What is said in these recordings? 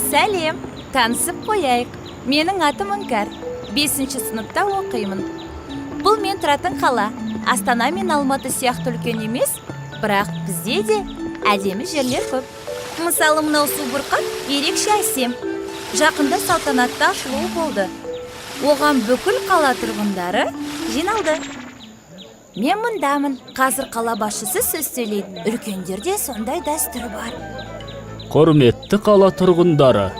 Сәлем, танысып қояйық. Менің атым Іңкәр. 5-ші сыныпта оқимын. Бұл мен тұратын қала. Астана мен Алматы сияқты үлкен емес, бірақ бізде де әдемі жерлер көп. Мысалы, мынау Субұрқақ ерекше әсем. Жақында салтанатты ашылуы болды. Оған бүкіл қала тұрғындары жиналды. Мен мұндамын. Қазір қала басшысы сөз сөйлейді. Үлкендерде сондай дәстүр бар. Құрметті қала тұрғындары,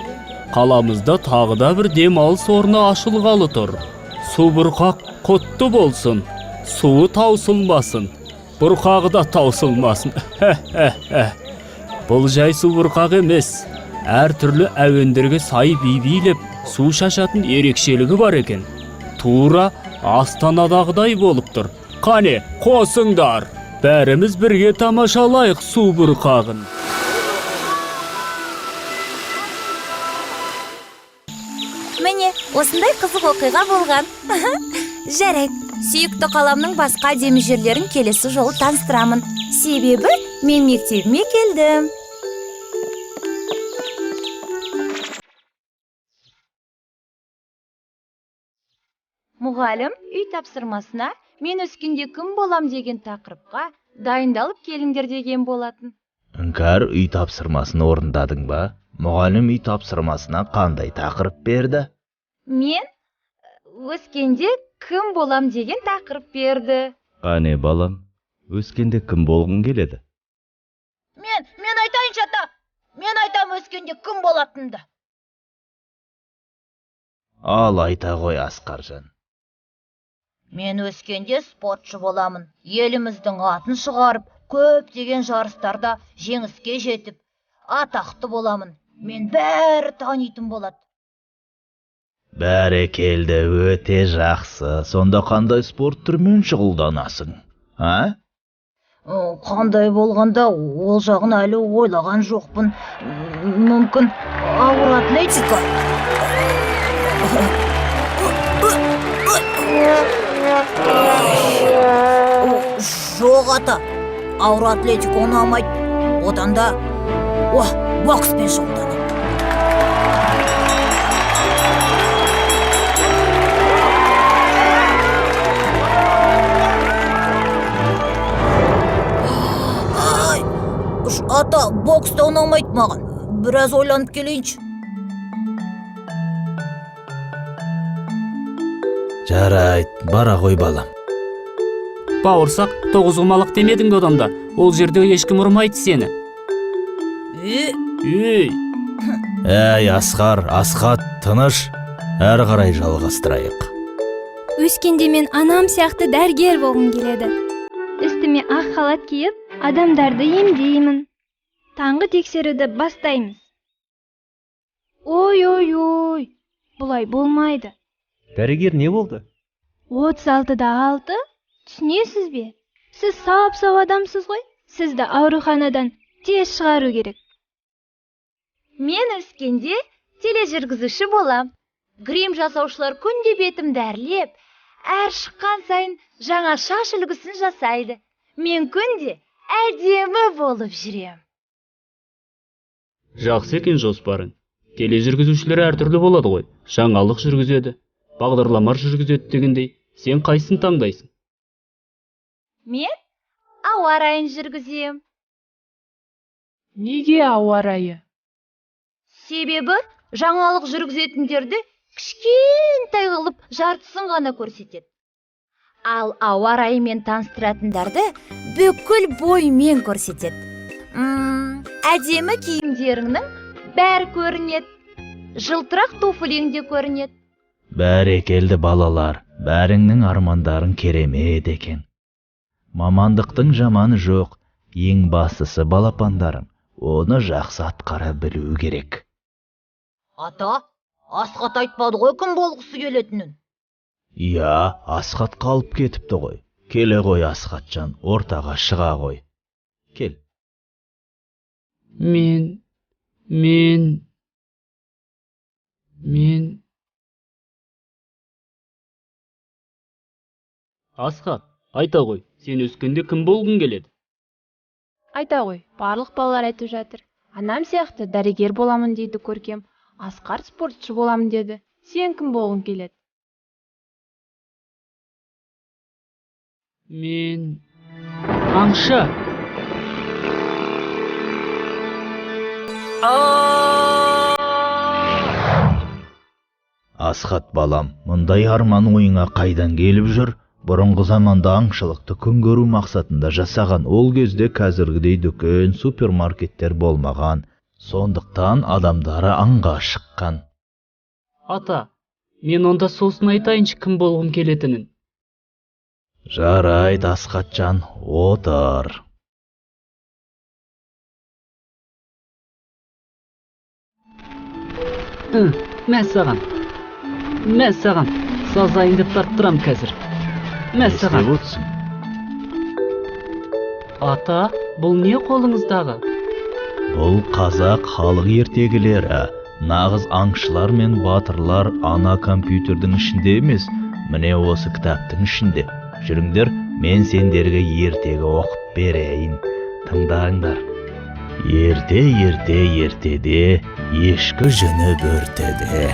қаламызда тағы да бір демалыс орны ашылғалы тұр. Субұрқақ құтты болсын, суы таусылмасын, бұрқағы да таусылмасын. Бұл жай Субұрқақ емес, әр түрлі әуендерге сай би билеп, су шашатын ерекшелігі бар екен. Тура Астанадағыдай болып тұр. Қане, қосыңдар, бәріміз бірге тамашалайық Субұрқағын. Міне, осындай қызық оқиға болған. Жарайды, сүйікті қаламның басқа әдемі жерлерін келесі жолы таныстырамын. Себебі мен мектебіме келдім. Мұғалім үй тапсырмасына мен өскенде кім болам деген тақырыпқа дайындалып келіңдер деген болатын. Іңкәр, үй тапсырмасын орындадың ба? Мұғалім үй тапсырмасына қандай тақырып берді? Мен өскенде кім болам деген тақырып берді. Қане балам, өскенде кім болғың келеді? Мен айтайыншы ата. Мен айтам өскенде кім болатынды. Ал айта ғой Асқаржан. Мен өскенде спортшы боламын. Еліміздің атын шығарып, көптеген жарыстарда жеңіске жетіп, атақты боламын. Мен бәрі танитын болады. Бәрекелді, өте жақсы. Сонда қандай спорт түрімен шұғылданасың? Қандай болғанда ол жағын әлі ойлаған жоқпын. Мүмкін ауыр атлетика. Жоқ ата, ауыр атлетика ұнамайды. Одан да бокспен шұғылданамын. Ата, бокста ұнамайды маған. Біраз ойланып келейінші. Жарайт, бара ғой балам. Бауырсақ, тоғызғұмалық демедің бе адамда? Ол жерде ешкім ұрмайды сені. Әй, Асқат, тыныш. Әрі қарай жалғастырайық. Өскенде мен анам сияқты дәрігер болғым келеді. Үстіме ақ халат киіп, адамдарды емдеймін. Таңғы тексеруді бастаймыз. Ой, бұлай болмайды. Дәрігер не болды? 36-да 6, түсінесіз бе? Сіз сау адамсыз ғой, сізді ауруханадан тез шығару керек. Мен өскенде тележүргізуші болам. Грим жасаушылар күнде бетімді әрлеп, әр шыққан сайын жаңа шаш үлгісін жасайды. Мен күнде әдемі болып жүрем. Жақсы екен жоспарың. Тележүргізушілер әртүрлі болады ғой. Жаңалық жүргізеді, бағдарламар жүргізеді дегендей. Сен қайсысын таңдайсың? Мен ауа райын жүргізем. Неге ауа райы? Себебі жаңалық жүргізетіндерді кішкентай қылып жартысын ғана көрсетеді. Ал ауа райымен таныстыратындарды бүкіл боймен көрсетеді. Әдемі киімдеріңнің бәрі көрінеді. Жылтырақ туфлиң де көрінеді. Бәрекелді балалар, бәріңнің армандарың керемет екен. Мамандықтың жаманы жоқ. Ең бастысы балапандарым, оны жақсы атқара білу керек. Ата, Асқат айтпады ғой кім болғысы келетінін. Иә, Асқат қалып кетіпті ғой. Келе ғой Асқатжан, ортаға шыға ғой. Кел. Мен... Асқат, айта ғой, сен өскенде кім болғың келеді? Айта ғой, барлық балалар айтып жатыр. Анам сияқты дәрігер боламын дейді Көркем. Асқар спортшы боламын деді. Сен кім болғың келеді? Мен... аңшы! Асқат балам, мұндай арман ойыңа қайдан келіп жүр? Бұрынғы заманда аңшылықты күн көру мақсатында жасаған, ол кезде қазіргідей дүкен, супермаркеттер болмаған. Сондықтан адамдары аңға шыққан. Ата, мен онда сосын айтайыншы кім болғым келетінін. Жарайды, Асқатжан, отыр. Мә саған, сазайыңды тарттырам қазір. Мә саған. Істеп отырсың? Ата, бұл не қолыңыздағы? Бұл қазақ халық ертегілері. Нағыз аңшылар мен батырлар ана компьютердің ішінде емес, міне осы кітаптың ішінде. Жүріңдер, мен сендерге ертегі оқып берейін. Тыңдаңдар. Ертеде ешкі жүні бөртеде.